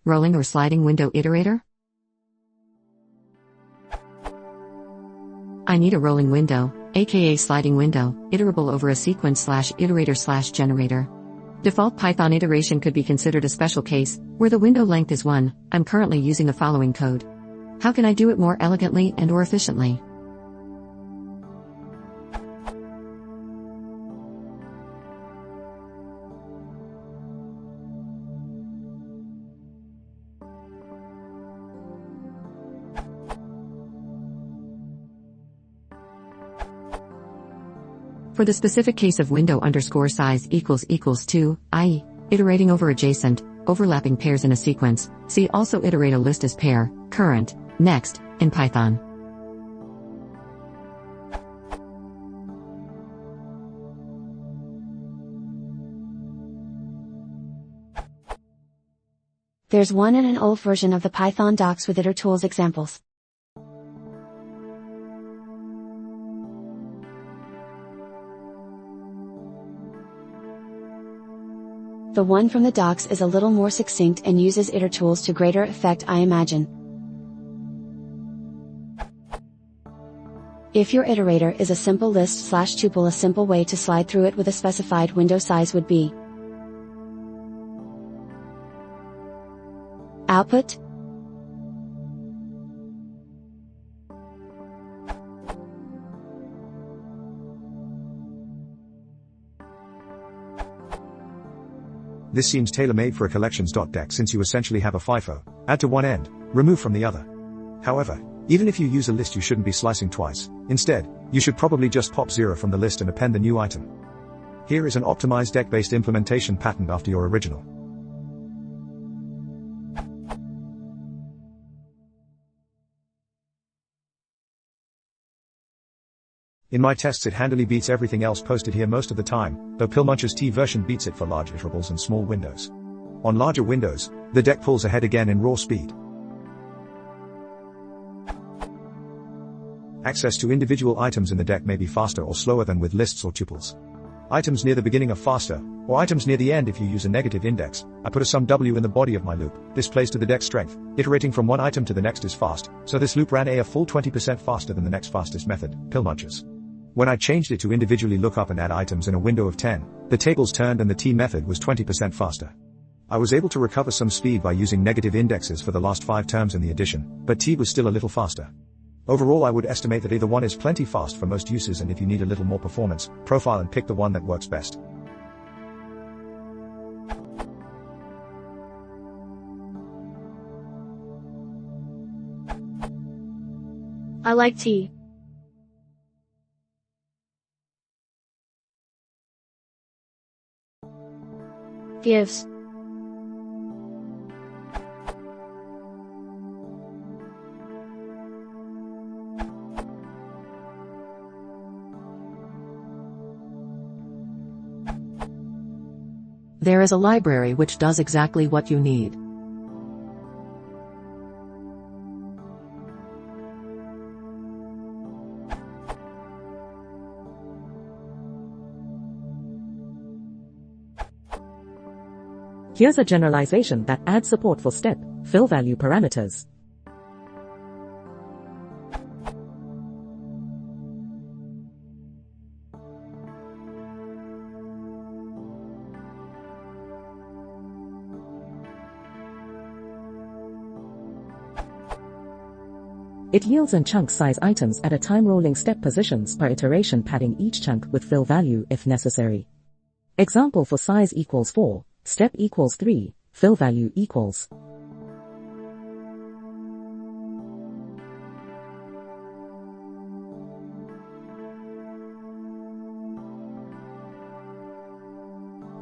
Rolling or sliding window iterator? I need a rolling window, aka sliding window, iterable over a sequence/iterator/generator. Default Python iteration could be considered a special case, where the window length is 1. I'm currently using the following code. How can I do it more elegantly and/or efficiently? For the specific case of window_size equals 2, i.e., iterating over adjacent, overlapping pairs in a sequence, see also iterate a list as pair, current, next, in Python. There's one in an old version of the Python docs with itertools examples. The one from the docs is a little more succinct and uses itertools to greater effect, I imagine. If your iterator is a simple list/tuple, a simple way to slide through it with a specified window size would be output This seems tailor-made for a collections.deck since you essentially have a FIFO, add to one end, remove from the other. However, even if you use a list, you shouldn't be slicing twice. Instead, you should probably just pop 0 from the list and append the new item. Here is an optimized deck-based implementation patterned after your original. In my tests it handily beats everything else posted here most of the time, though Pillmuncher's T version beats it for large iterables and small windows. On larger windows, the deck pulls ahead again in raw speed. Access to individual items in the deck may be faster or slower than with lists or tuples. Items near the beginning are faster, or items near the end if you use a negative index. I put a sum w in the body of my loop. This plays to the deck strength. Iterating from one item to the next is fast, so this loop ran a full 20% faster than the next fastest method, Pillmuncher's. When I changed it to individually look up and add items in a window of 10, the tables turned and the T method was 20% faster. I was able to recover some speed by using negative indexes for the last 5 terms in the addition, but T was still a little faster. Overall, I would estimate that either one is plenty fast for most uses, and if you need a little more performance, profile and pick the one that works best. I like T. Gives. There is a library which does exactly what you need. Here's a generalization that adds support for step, fill value parameters. It yields in chunk size items at a time rolling step positions per iteration, padding each chunk with fill value if necessary. Example for size equals 4. Step equals 3, fill value equals.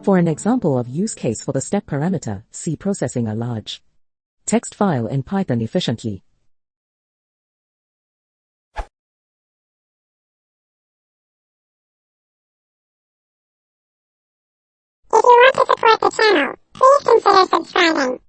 For an example of use case for the step parameter, see processing a large text file in Python efficiently. If you want to support the channel, please consider subscribing.